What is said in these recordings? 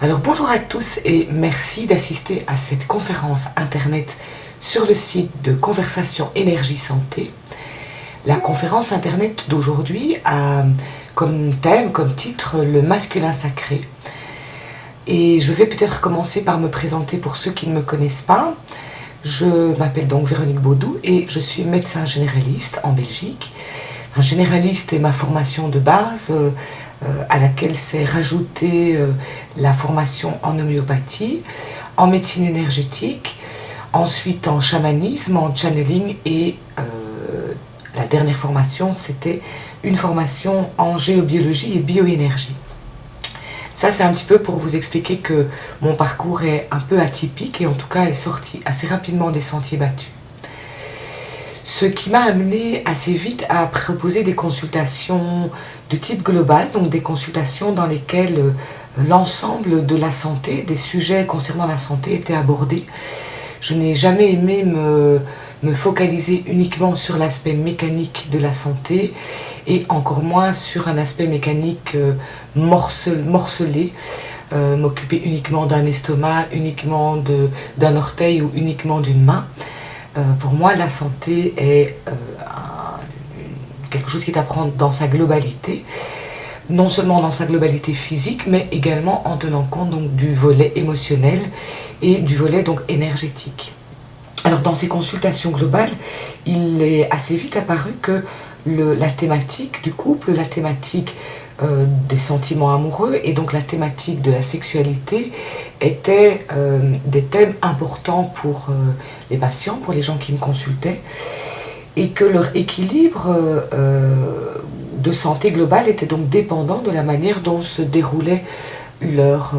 Alors bonjour à tous et merci d'assister à cette conférence internet sur le site de Conversation Énergie Santé. La conférence internet d'aujourd'hui a comme thème, comme titre, le masculin sacré. Et je vais peut-être commencer par me présenter pour ceux qui ne me connaissent pas. Je m'appelle donc Véronique Baudou et je suis médecin généraliste en Belgique. Un généraliste est ma formation de base, à laquelle s'est rajoutée la formation en homéopathie, en médecine énergétique, ensuite en chamanisme, en channeling et la dernière formation c'était une formation en géobiologie et bioénergie. Ça c'est un petit peu pour vous expliquer que mon parcours est un peu atypique et en tout cas est sorti assez rapidement des sentiers battus. Ce qui m'a amené assez vite à proposer des consultations de type global, donc des consultations dans lesquelles l'ensemble de la santé, des sujets concernant la santé étaient abordés. Je n'ai jamais aimé me focaliser uniquement sur l'aspect mécanique de la santé et encore moins sur un aspect mécanique morcelé, m'occuper uniquement d'un estomac, uniquement d'un orteil ou uniquement d'une main. Pour moi, la santé est quelque chose qui est à prendre dans sa globalité, non seulement dans sa globalité physique, mais également en tenant compte donc, du volet émotionnel et du volet donc, énergétique. Alors dans ces consultations globales, il est assez vite apparu que la thématique du couple, la thématique des sentiments amoureux et donc la thématique de la sexualité étaient des thèmes importants pour les patients, pour les gens qui me consultaient, et que leur équilibre de santé globale était donc dépendant de la manière dont se déroulait leur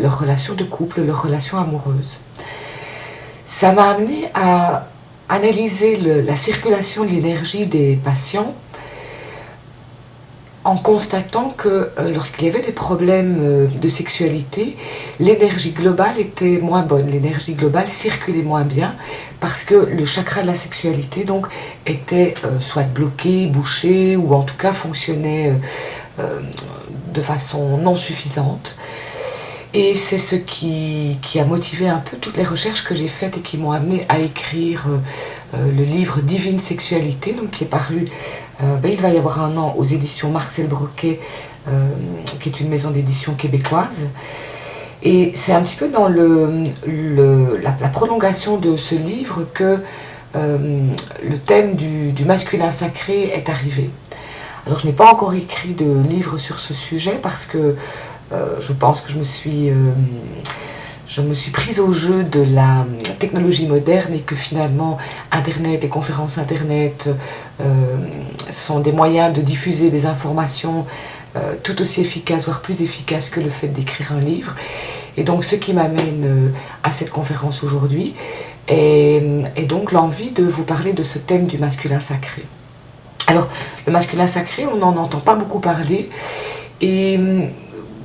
relation de couple, leur relation amoureuse. Ça m'a amené à analyser la circulation de l'énergie des patients en constatant que lorsqu'il y avait des problèmes de sexualité, l'énergie globale était moins bonne, l'énergie globale circulait moins bien parce que le chakra de la sexualité donc, était soit bloqué, bouché ou en tout cas fonctionnait de façon non suffisante. Et c'est ce qui a motivé un peu toutes les recherches que j'ai faites et qui m'ont amené à écrire le livre Divine Sexualité, donc qui est paru, il va y avoir un an, aux éditions Marcel Broquet, qui est une maison d'édition québécoise. Et c'est un petit peu dans la prolongation de ce livre que le thème du masculin sacré est arrivé. Alors je n'ai pas encore écrit de livre sur ce sujet parce que je pense que je me suis prise au jeu de la technologie moderne et que finalement Internet, les conférences Internet sont des moyens de diffuser des informations tout aussi efficaces, voire plus efficaces que le fait d'écrire un livre. Et donc ce qui m'amène à cette conférence aujourd'hui est donc l'envie de vous parler de ce thème du masculin sacré. Alors le masculin sacré, on n'en entend pas beaucoup parler et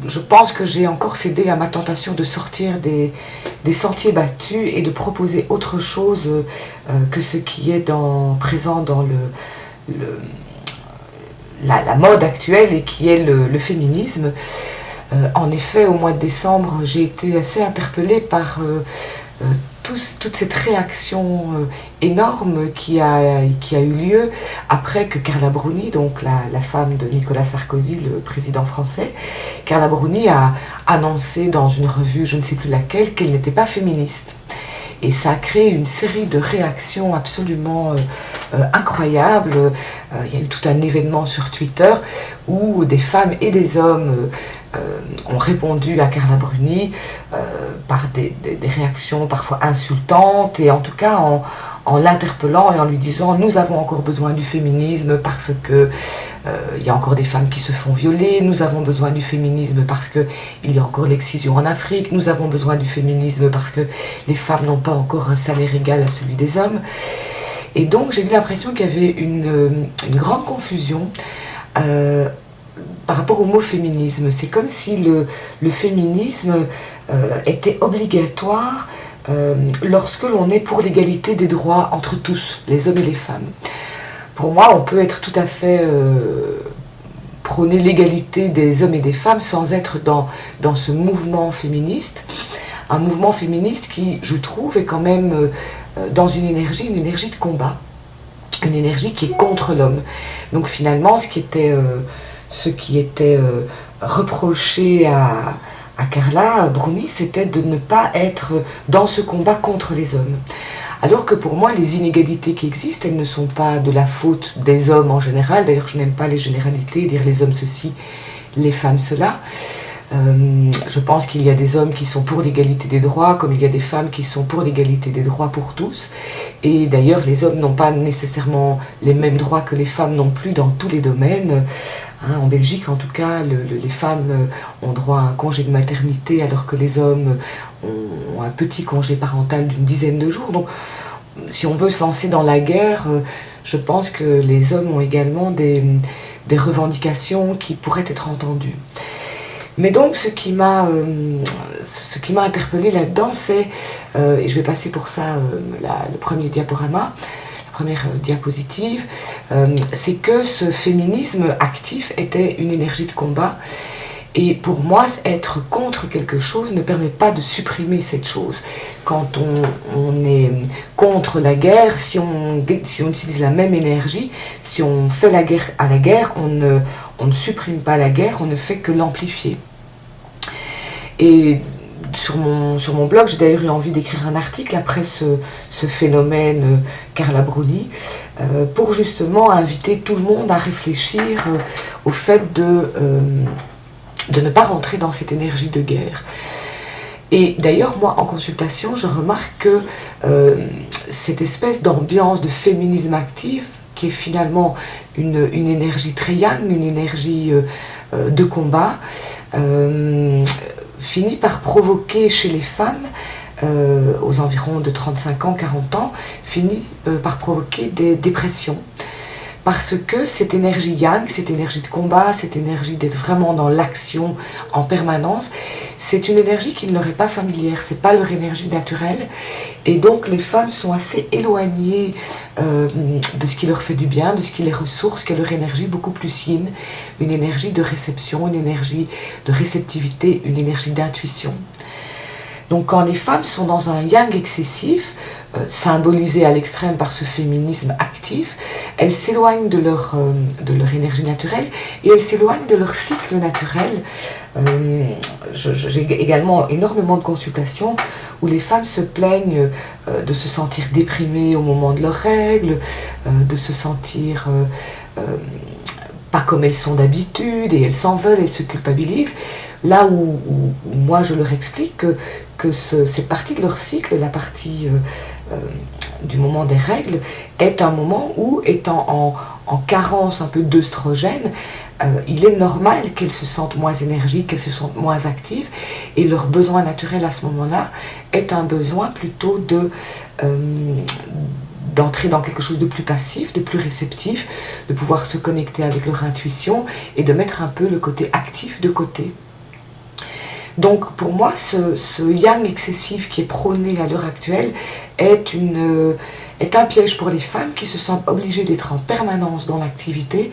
je pense que j'ai encore cédé à ma tentation de sortir des sentiers battus et de proposer autre chose que ce qui est présent dans la mode actuelle et qui est le féminisme. En effet, au mois de décembre, j'ai été assez interpellée par toute cette réaction énorme qui a eu lieu après que Carla Bruni, donc la femme de Nicolas Sarkozy, le président français, Carla Bruni a annoncé dans une revue, je ne sais plus laquelle, qu'elle n'était pas féministe. Et ça a créé une série de réactions absolument incroyables. Il y a eu tout un événement sur Twitter où des femmes et des hommes ont répondu à Carla Bruni par des réactions parfois insultantes et en tout cas en l'interpellant et en lui disant « Nous avons encore besoin du féminisme parce que il y a encore des femmes qui se font violer, nous avons besoin du féminisme parce qu'il y a encore l'excision en Afrique, nous avons besoin du féminisme parce que les femmes n'ont pas encore un salaire égal à celui des hommes. » Et donc j'ai eu l'impression qu'il y avait une grande confusion par rapport au mot féminisme. C'est comme si le féminisme était obligatoire lorsque l'on est pour l'égalité des droits entre tous, les hommes et les femmes. Pour moi, on peut être tout à fait prôner l'égalité des hommes et des femmes sans être dans ce mouvement féministe. Un mouvement féministe qui, je trouve, est quand même dans une énergie de combat, une énergie qui est contre l'homme. Donc finalement, ce qui était reproché à Carla Bruni, c'était de ne pas être dans ce combat contre les hommes. Alors que pour moi, les inégalités qui existent, elles ne sont pas de la faute des hommes en général. D'ailleurs, je n'aime pas les généralités, dire les hommes ceci, les femmes cela. Je pense qu'il y a des hommes qui sont pour l'égalité des droits, comme il y a des femmes qui sont pour l'égalité des droits pour tous. Et d'ailleurs, les hommes n'ont pas nécessairement les mêmes droits que les femmes non plus dans tous les domaines. En Belgique, en tout cas, les femmes ont droit à un congé de maternité, alors que les hommes ont un petit congé parental d'une dizaine de jours. Donc, si on veut se lancer dans la guerre, je pense que les hommes ont également des revendications qui pourraient être entendues. Mais donc, ce qui m'a interpellée là-dedans, c'est, et je vais passer pour ça le premier diaporama, la première diapositive, c'est que ce féminisme actif était une énergie de combat. Et pour moi, être contre quelque chose ne permet pas de supprimer cette chose. Quand on est contre la guerre, si on utilise la même énergie, si on fait la guerre à la guerre, on ne supprime pas la guerre, on ne fait que l'amplifier. Et sur mon blog, j'ai d'ailleurs eu envie d'écrire un article après ce phénomène Carla Bruni, pour justement inviter tout le monde à réfléchir au fait de ne pas rentrer dans cette énergie de guerre. Et d'ailleurs, moi, en consultation, je remarque que cette espèce d'ambiance de féminisme actif, qui est finalement une énergie très yang, une énergie de combat, finit par provoquer chez les femmes, aux environs de 35 ans, 40 ans, finit par provoquer des dépressions. Parce que cette énergie yang, cette énergie de combat, cette énergie d'être vraiment dans l'action en permanence, c'est une énergie qui ne leur est pas familière, c'est pas leur énergie naturelle. Et donc les femmes sont assez éloignées de ce qui leur fait du bien, de ce qui les ressource, qui est leur énergie beaucoup plus yin, une énergie de réception, une énergie de réceptivité, une énergie d'intuition. Donc quand les femmes sont dans un yang excessif, symbolisé à l'extrême par ce féminisme actif, elles s'éloignent de leur énergie naturelle et elles s'éloignent de leur cycle naturel. J'ai également énormément de consultations où les femmes se plaignent de se sentir déprimées au moment de leurs règles, de se sentir pas comme elles sont d'habitude, et elles s'en veulent, elles se culpabilisent. Là où moi je leur explique que cette partie de leur cycle, la partie du moment des règles, est un moment où, étant en carence un peu d'œstrogène, il est normal qu'elles se sentent moins énergiques, qu'elles se sentent moins actives, et leur besoin naturel à ce moment-là est un besoin plutôt d'entrer dans quelque chose de plus passif, de plus réceptif, de pouvoir se connecter avec leur intuition et de mettre un peu le côté actif de côté. Donc pour moi, ce yang excessif qui est prôné à l'heure actuelle est un piège pour les femmes qui se sentent obligées d'être en permanence dans l'activité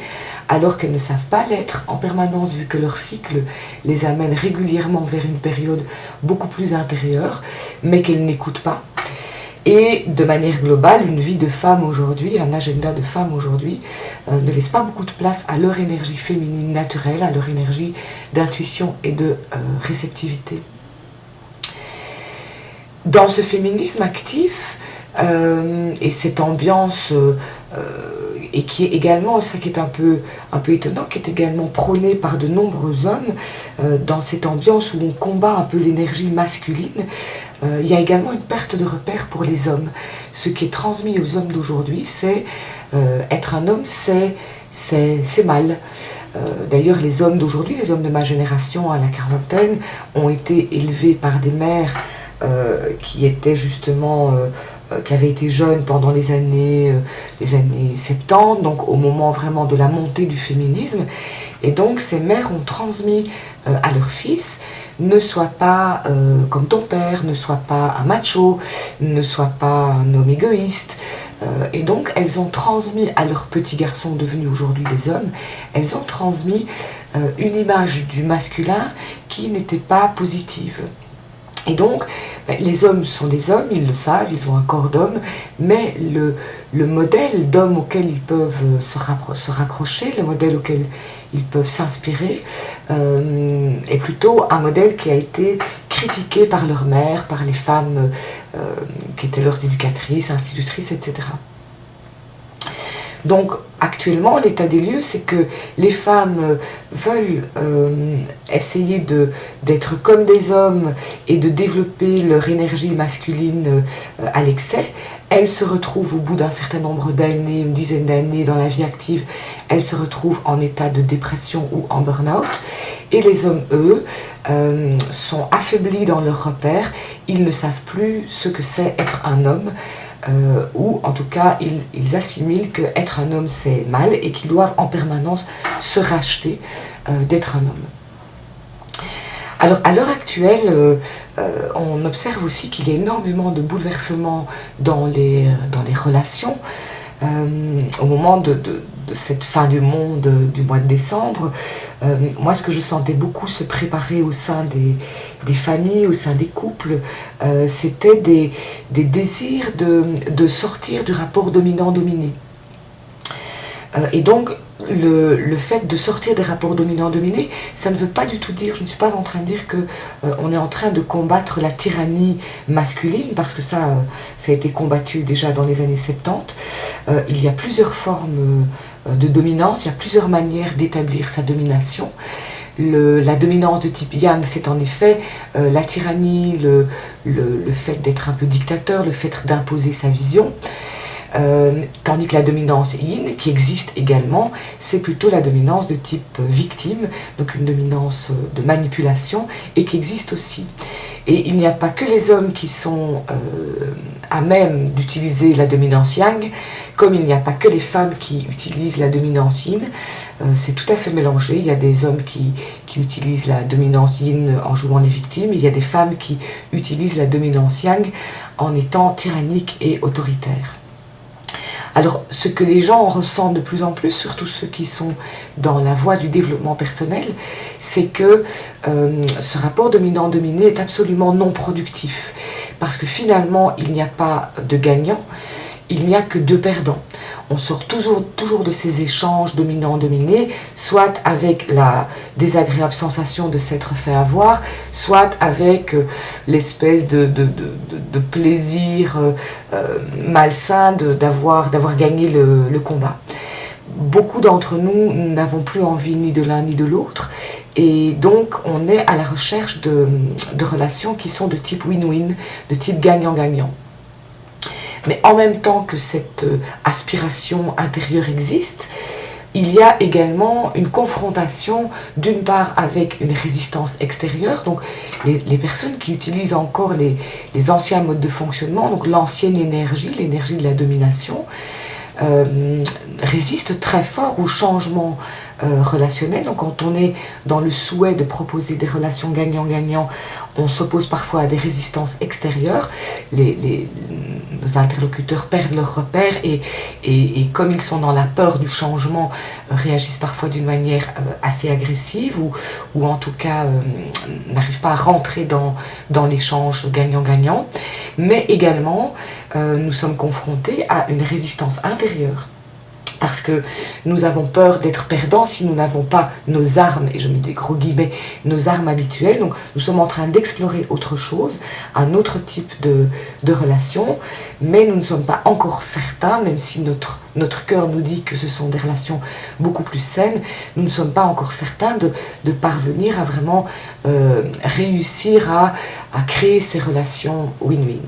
alors qu'elles ne savent pas l'être en permanence vu que leur cycle les amène régulièrement vers une période beaucoup plus intérieure mais qu'elles n'écoutent pas. Et de manière globale, une vie de femme aujourd'hui, un agenda de femme aujourd'hui ne laisse pas beaucoup de place à leur énergie féminine naturelle, à leur énergie d'intuition et de réceptivité. Dans ce féminisme actif et cette ambiance, et qui est également, ça qui est un peu étonnant, qui est également prôné par de nombreux hommes, dans cette ambiance où on combat un peu l'énergie masculine, il y a également une perte de repère pour les hommes. Ce qui est transmis aux hommes d'aujourd'hui, c'est être un homme, c'est mal. D'ailleurs, les hommes d'aujourd'hui, les hommes de ma génération à la quarantaine, ont été élevés par des mères qui étaient justement qui avaient été jeunes pendant les années 70, donc au moment vraiment de la montée du féminisme. Et donc ces mères ont transmis à leurs fils ne sois pas comme ton père, ne sois pas un macho, ne sois pas un homme égoïste. Et donc elles ont transmis à leurs petits garçons devenus aujourd'hui des hommes, elles ont transmis une image du masculin qui n'était pas positive. Et donc, les hommes sont des hommes, ils le savent, ils ont un corps d'homme, mais le modèle d'homme auquel ils peuvent se raccrocher, le modèle auquel ils peuvent s'inspirer, est plutôt un modèle qui a été critiqué par leur mère, par les femmes qui étaient leurs éducatrices, institutrices, etc. Donc actuellement, l'état des lieux, c'est que les femmes veulent essayer d'être comme des hommes et de développer leur énergie masculine à l'excès. Elles se retrouvent au bout d'un certain nombre d'années, une dizaine d'années dans la vie active, elles se retrouvent en état de dépression ou en burn-out. Et les hommes, eux, sont affaiblis dans leurs repères, ils ne savent plus ce que c'est être un homme. Ou en tout cas ils assimilent que être un homme c'est mal et qu'ils doivent en permanence se racheter d'être un homme. Alors à l'heure actuelle, on observe aussi qu'il y a énormément de bouleversements dans les relations. Au moment de cette fin du monde du mois de décembre, moi ce que je sentais beaucoup se préparer au sein des familles, au sein des couples, c'était des désirs de sortir du rapport dominant-dominé. Et donc le fait de sortir des rapports dominant-dominé, ça ne veut pas du tout dire, je ne suis pas en train de dire qu'on est en train de combattre la tyrannie masculine, parce que ça a été combattu déjà dans les années 70. Il y a plusieurs formes de dominance, il y a plusieurs manières d'établir sa domination. La dominance de type yang, c'est en effet la tyrannie, le fait d'être un peu dictateur, le fait d'imposer sa vision. Tandis que la dominance yin, qui existe également, c'est plutôt la dominance de type victime, donc une dominance de manipulation, et qui existe aussi. Et il n'y a pas que les hommes qui sont à même d'utiliser la dominance yang, comme il n'y a pas que les femmes qui utilisent la dominance yin. C'est tout à fait mélangé. Il y a des hommes qui utilisent la dominance yin en jouant les victimes, et il y a des femmes qui utilisent la dominance yang en étant tyranniques et autoritaires. Alors, ce que les gens ressentent de plus en plus, surtout ceux qui sont dans la voie du développement personnel, c'est que ce rapport dominant-dominé est absolument non productif. Parce que finalement, il n'y a pas de gagnant, il n'y a que deux perdants. On sort toujours de ces échanges dominant-dominé, soit avec la désagréable sensation de s'être fait avoir, soit avec l'espèce de plaisir malsain d'avoir gagné le combat. Beaucoup d'entre nous n'avons plus envie ni de l'un ni de l'autre, et donc on est à la recherche de relations qui sont de type win-win, de type gagnant-gagnant. Mais en même temps que cette aspiration intérieure existe, il y a également une confrontation d'une part avec une résistance extérieure, donc les personnes qui utilisent encore les anciens modes de fonctionnement, donc l'ancienne énergie, l'énergie de la domination, résistent très fort au changement relationnel. Donc quand on est dans le souhait de proposer des relations gagnant-gagnant, on s'oppose parfois à des résistances extérieures, nos interlocuteurs perdent leurs repères et comme ils sont dans la peur du changement, réagissent parfois d'une manière assez agressive ou en tout cas n'arrivent pas à rentrer dans l'échange gagnant-gagnant. Mais également, nous sommes confrontés à une résistance intérieure. Parce que nous avons peur d'être perdants si nous n'avons pas nos armes, et je mets des gros guillemets, nos armes habituelles. Donc nous sommes en train d'explorer autre chose, un autre type de relation, mais nous ne sommes pas encore certains, même si notre cœur nous dit que ce sont des relations beaucoup plus saines, nous ne sommes pas encore certains de parvenir à vraiment réussir à créer ces relations win-win.